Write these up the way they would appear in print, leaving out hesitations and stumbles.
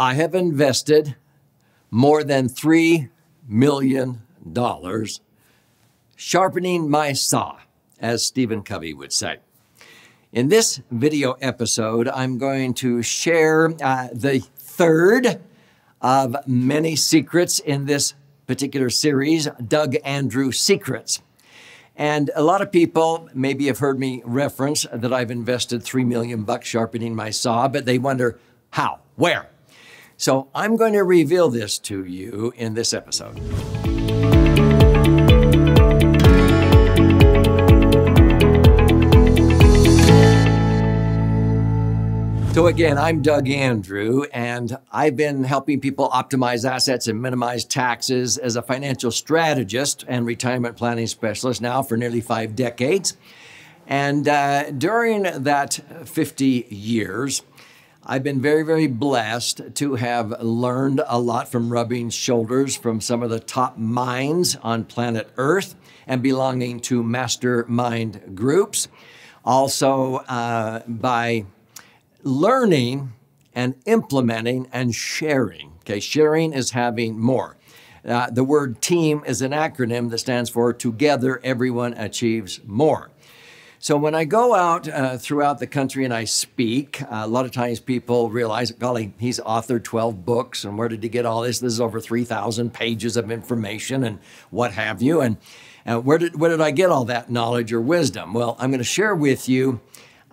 I have invested more than $3 million sharpening my saw, as Stephen Covey would say. In this video episode, I'm going to share the third of many secrets in this particular series, Doug Andrew Secrets. And a lot of people maybe have heard me reference that I've invested $3 million sharpening my saw, but they wonder how, where? So I'm going to reveal this to you in this episode. So again, I'm Doug Andrew, and I've been helping people optimize assets and minimize taxes as a financial strategist and retirement planning specialist now for nearly 5 decades. And during that 50 years, I've been very, very blessed to have learned a lot from rubbing shoulders from some of the top minds on planet Earth and belonging to mastermind groups. Also, by learning and implementing and sharing. Okay, sharing is having more. The word team is an acronym that stands for Together Everyone Achieves More. So when I go out throughout the country and I speak, a lot of times people realize, golly, he's authored 12 books, and where did he get all this? This is over 3,000 pages of information and what have you. And where did I get all that knowledge or wisdom? Well, I'm going to share with you.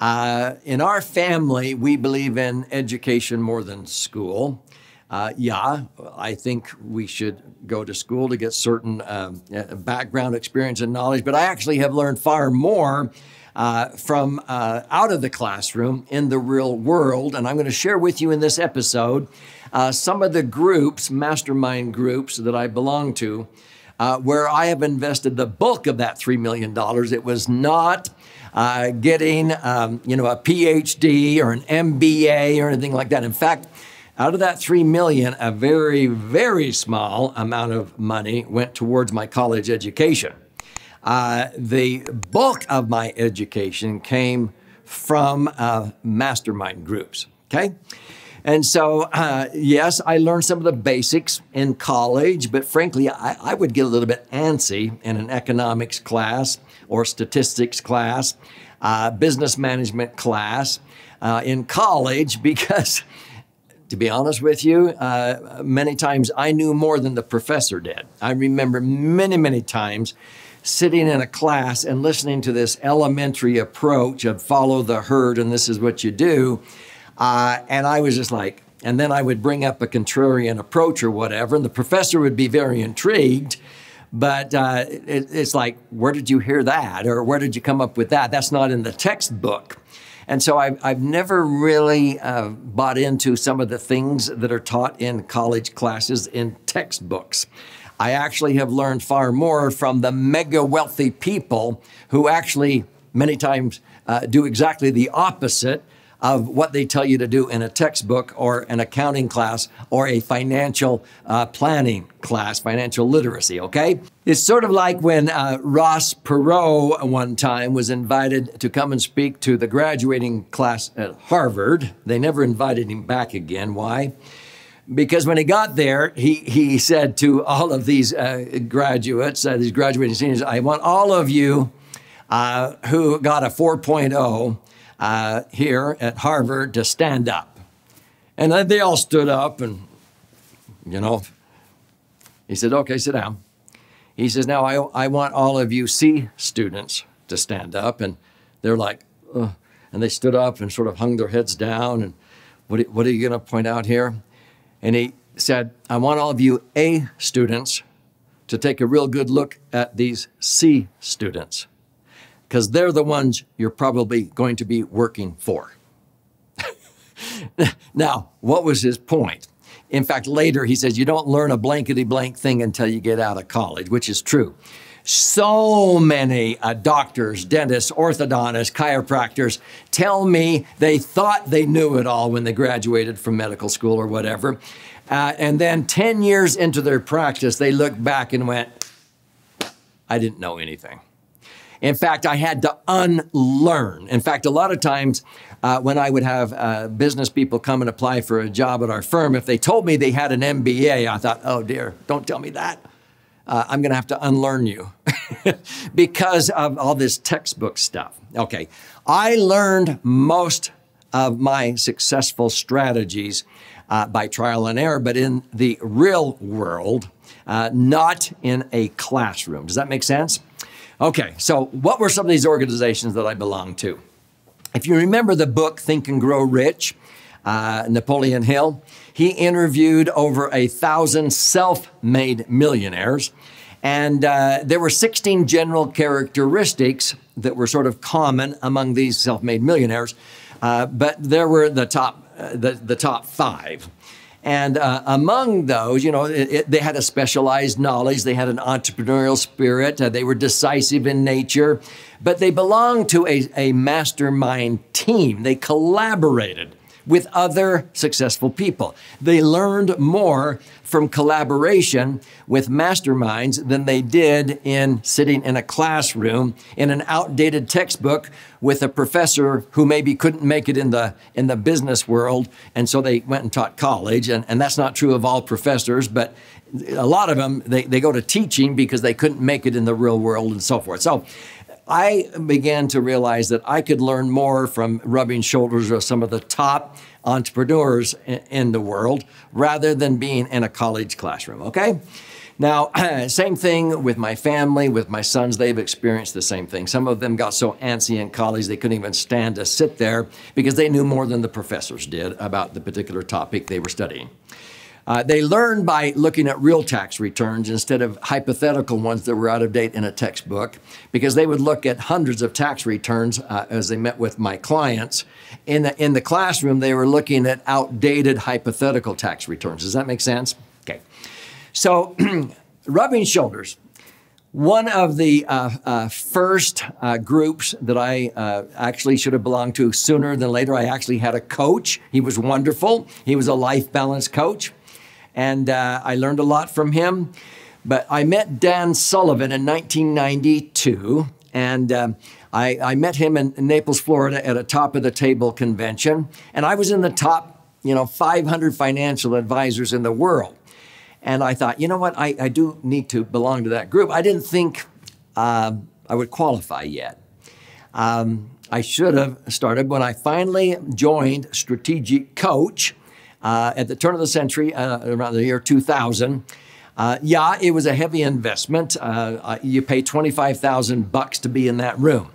In our family, we believe in education more than school. I think we should go to school to get certain background experience and knowledge, but I actually have learned far more from out of the classroom in the real world. And I'm going to share with you in this episode some of the groups, mastermind groups that I belong to, where I have invested the bulk of that $3 million. It was not getting, a PhD or an MBA or anything like that. In fact, out of that $3 million, a very, very small amount of money went towards my college education. The bulk of my education came from mastermind groups, okay? And so, yes, I learned some of the basics in college, but frankly, I would get a little bit antsy in an economics class or statistics class, business management class in college because, to be honest with you, many times I knew more than the professor did. I remember many, many times sitting in a class and listening to this elementary approach of follow the herd and this is what you do. And I was just like, and then I would bring up a contrarian approach or whatever, and the professor would be very intrigued. But it's like, where did you hear that? Or where did you come up with that? That's not in the textbook. And so I've never really bought into some of the things that are taught in college classes in textbooks. I actually have learned far more from the mega wealthy people who actually many times do exactly the opposite of what they tell you to do in a textbook or an accounting class or a financial planning class, financial literacy, okay? It's sort of like when Ross Perot one time was invited to come and speak to the graduating class at Harvard. They never invited him back again. Why? Because when he got there, he said to all of these graduates, these graduating seniors, I want all of you who got a 4.0 here at Harvard to stand up. And then they all stood up and, he said, okay, sit down. He says, now I want all of you C students to stand up. And they're like, ugh. And they stood up and sort of hung their heads down. And what are you going to point out here? And he said, I want all of you A students to take a real good look at these C students, because they're the ones you're probably going to be working for. Now, what was his point? In fact, later he says, you don't learn a blankety blank thing until you get out of college, which is true. So many doctors, dentists, orthodontists, chiropractors tell me they thought they knew it all when they graduated from medical school or whatever. And then 10 years into their practice, they look back and went, I didn't know anything. In fact, I had to unlearn. In fact, a lot of times when I would have business people come and apply for a job at our firm, if they told me they had an MBA, I thought, oh dear, don't tell me that. I'm going to have to unlearn you because of all this textbook stuff. Okay, I learned most of my successful strategies by trial and error, but in the real world, not in a classroom. Does that make sense? Okay, so what were some of these organizations that I belonged to? If you remember the book, Think and Grow Rich, Napoleon Hill, he interviewed over 1,000 self-made millionaires. And there were 16 general characteristics that were sort of common among these self-made millionaires. But there were the top 5. And among those, you know, they had a specialized knowledge. They had an entrepreneurial spirit. They were decisive in nature. But they belonged to a mastermind team. They collaborated with other successful people. They learned more from collaboration with masterminds than they did in sitting in a classroom in an outdated textbook with a professor who maybe couldn't make it in the business world, and so they went and taught college. And that's not true of all professors, but a lot of them, they go to teaching because they couldn't make it in the real world and so forth. So I began to realize that I could learn more from rubbing shoulders with some of the top entrepreneurs in the world rather than being in a college classroom, okay? Now, same thing with my family, with my sons. They've experienced the same thing. Some of them got so antsy in college they couldn't even stand to sit there because they knew more than the professors did about the particular topic they were studying. They learned by looking at real tax returns instead of hypothetical ones that were out of date in a textbook, because they would look at hundreds of tax returns as they met with my clients. In the classroom, they were looking at outdated hypothetical tax returns. Does that make sense? Okay. So rubbing shoulders. One of the first groups that I actually should have belonged to sooner than later, I actually had a coach. He was wonderful. He was a life balance coach. And I learned a lot from him. But I met Dan Sullivan in 1992. And I met him in Naples, Florida at a top-of-the-table convention. And I was in the top, 500 financial advisors in the world. And I thought, you know what, I do need to belong to that group. I didn't think I would qualify yet. I should have started when I finally joined Strategic Coach at the turn of the century, around the year 2000. Yeah, it was a heavy investment. You pay $25,000 to be in that room.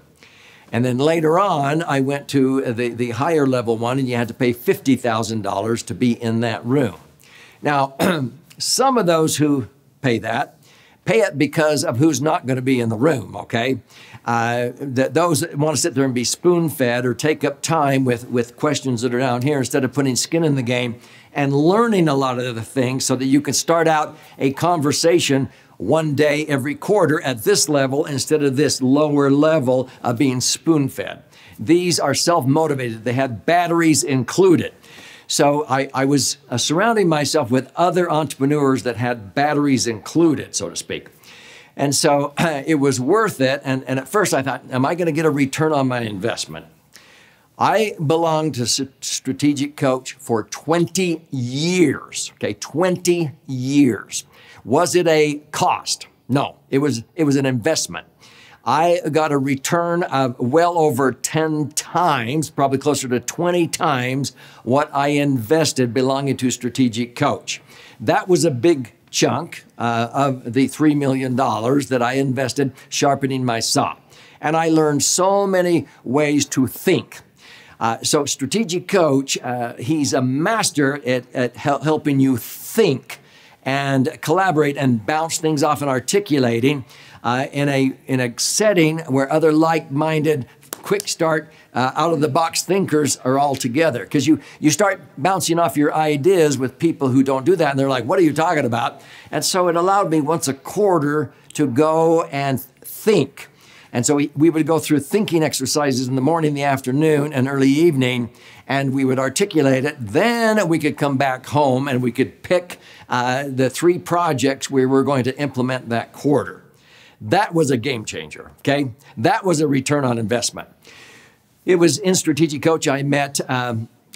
And then later on, I went to the higher level one, and you had to pay $50,000 to be in that room. Now, some of those who pay it because of who's not going to be in the room, okay? Those that want to sit there and be spoon-fed or take up time with questions that are down here instead of putting skin in the game and learning a lot of the things so that you can start out a conversation one day every quarter at this level instead of this lower level of being spoon-fed. These are self-motivated. They have batteries included. So I was surrounding myself with other entrepreneurs that had batteries included, so to speak. And so it was worth it. And at first I thought, am I going to get a return on my investment? I belonged to Strategic Coach for 20 years, okay, 20 years. Was it a cost? No, it was an investment. I got a return of well over 10 times, probably closer to 20 times what I invested belonging to Strategic Coach. That was a big chunk of the $3 million that I invested sharpening my saw. And I learned so many ways to think. So Strategic Coach, he's a master at helping you think and collaborate and bounce things off and articulating in a setting where other like-minded, quick start, out-of-the-box thinkers are all together. Because you start bouncing off your ideas with people who don't do that, and they're like, what are you talking about? And so it allowed me once a quarter to go and think. And so we would go through thinking exercises in the morning, the afternoon, and early evening, and we would articulate it. Then we could come back home and we could pick the 3 projects we were going to implement that quarter. That was a game changer, okay? That was a return on investment. It was in Strategic Coach I met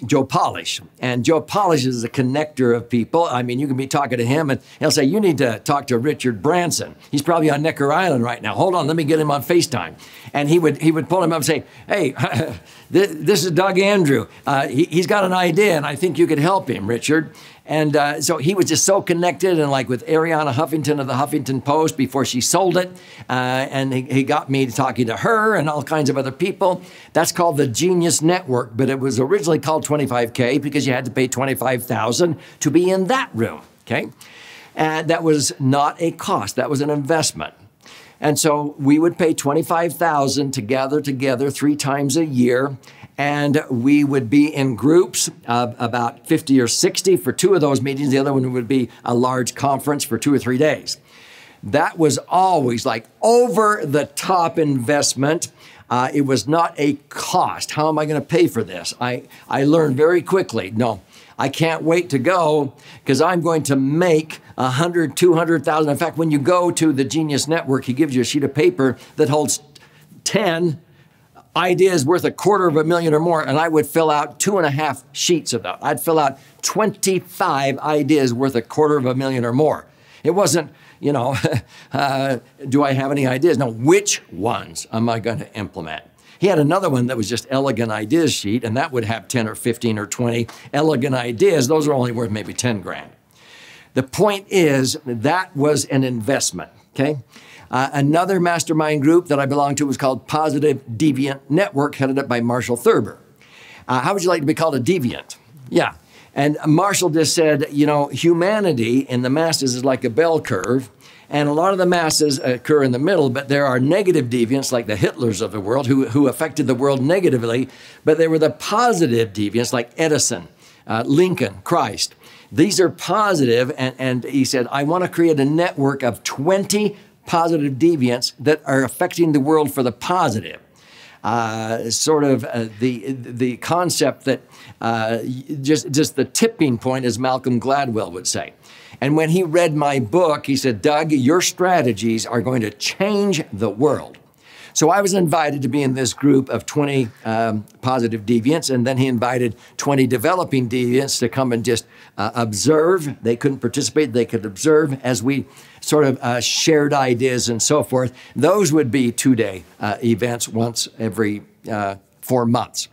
Joe Polish. And Joe Polish is a connector of people. I mean, you can be talking to him and he'll say, you need to talk to Richard Branson. He's probably on Necker Island right now. Hold on, let me get him on FaceTime. And he would pull him up and say, hey, this is Doug Andrew. He's got an idea and I think you could help him, Richard. And so he was just so connected, and like with Ariana Huffington of the Huffington Post before she sold it. And he got me talking to her and all kinds of other people. That's called the Genius Network, but it was originally called 25K because you had to pay $25,000 to be in that room, okay? And that was not a cost, that was an investment. And so we would pay $25,000 to gather together 3 times a year. And we would be in groups of about 50 or 60 for 2 of those meetings. The other one would be a large conference for 2 or 3 days. That was always like over the top investment. It was not a cost. How am I going to pay for this? I learned very quickly, no, I can't wait to go because I'm going to make 100, 200,000. In fact, when you go to the Genius Network, he gives you a sheet of paper that holds 10 ideas worth $250,000 or more, and I would fill out 2.5 sheets of that. I'd fill out 25 ideas worth $250,000 or more. It wasn't, you know, do I have any ideas? No, which ones am I going to implement? He had another one that was just elegant ideas sheet, and that would have 10 or 15 or 20 elegant ideas. Those are only worth maybe 10 grand. The point is that was an investment, okay? Another mastermind group that I belonged to was called Positive Deviant Network, headed up by Marshall Thurber. How would you like to be called a deviant? Yeah. And Marshall just said, you know, humanity in the masses is like a bell curve, and a lot of the masses occur in the middle, but there are negative deviants like the Hitlers of the world who affected the world negatively, but there were the positive deviants like Edison, Lincoln, Christ. These are positive, and he said, I want to create a network of 20 positive deviants that are affecting the world for the positive. The concept that just the tipping point, as Malcolm Gladwell would say. And when he read my book, he said, Doug, your strategies are going to change the world. So I was invited to be in this group of 20 positive deviants, and then he invited 20 developing deviants to come and just observe. They couldn't participate, they could observe as we sort of shared ideas and so forth. Those would be 2-day events once every 4 months.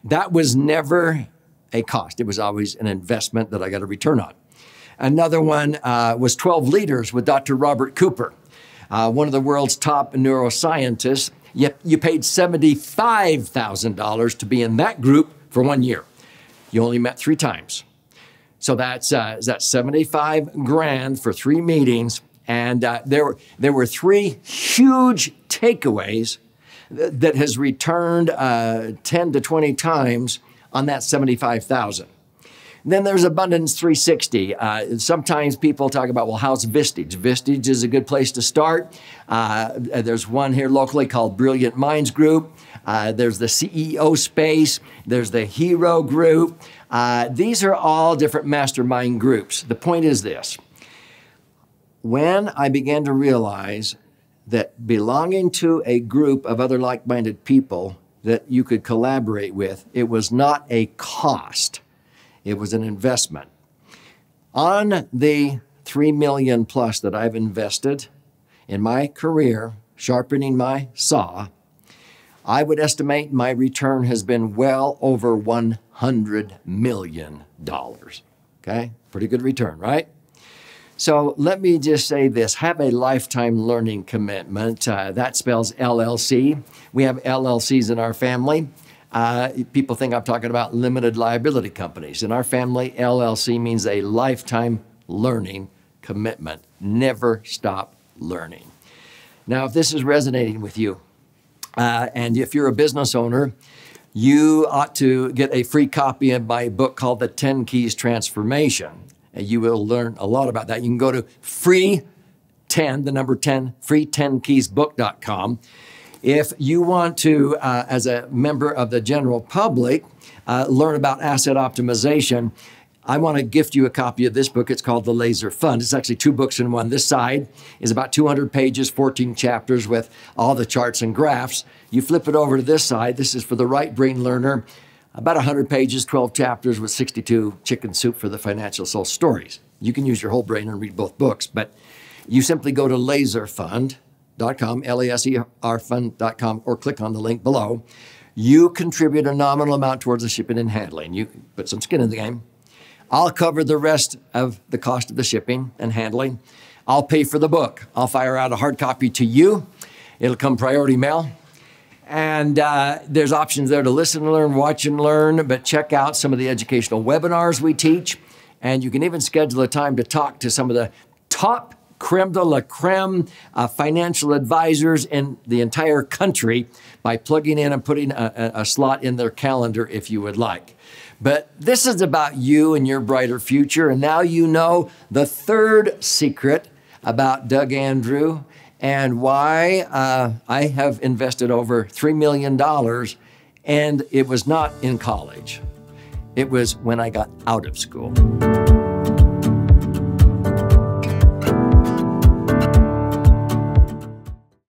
That was never a cost. It was always an investment that I got a return on. Another one was 12 Leaders with Dr. Robert Cooper. One of the world's top neuroscientists. You paid $75,000 to be in that group for 1 year. You only met 3 times. So that's 75 grand for 3 meetings. And there were 3 huge takeaways that has returned 10 to 20 times on that 75,000. Then there's Abundance 360. Sometimes people talk about, well, how's Vistage? Vistage is a good place to start. There's one here locally called Brilliant Minds Group. There's the CEO space. There's the Hero Group. These are all different mastermind groups. The point is this. When I began to realize that belonging to a group of other like-minded people that you could collaborate with, it was not a cost. It was an investment. On the $3 million plus that I've invested in my career, sharpening my saw, I would estimate my return has been well over $100 million. Okay? Pretty good return, right? So let me just say this, have a lifetime learning commitment. That spells LLC. We have LLCs in our family. People think I'm talking about limited liability companies. In our family, LLC means a lifetime learning commitment. Never stop learning. Now, if this is resonating with you, and if you're a business owner, you ought to get a free copy of my book called The 10 Keys Transformation. You will learn a lot about that. You can go to free10keysbook.com. If you want to, as a member of the general public, learn about asset optimization, I want to gift you a copy of this book. It's called The Laser Fund. It's actually 2 books in one. This side is about 200 pages, 14 chapters with all the charts and graphs. You flip it over to this side. This is for the right brain learner. About 100 pages, 12 chapters with 62 chicken soup for the financial soul stories. You can use your whole brain and read both books, but you simply go to laserfund.com, laserfund.com, or click on the link below. You contribute a nominal amount towards the shipping and handling. You put some skin in the game. I'll cover the rest of the cost of the shipping and handling. I'll pay for the book. I'll fire out a hard copy to you. It'll come priority mail. And there's options there to listen and learn, watch and learn, but check out some of the educational webinars we teach. And you can even schedule a time to talk to some of the top creme de la creme financial advisors in the entire country by plugging in and putting a slot in their calendar if you would like. But this is about you and your brighter future. And now you know the third secret about Doug Andrew and why I have invested over $3 million. And it was not in college. It was when I got out of school.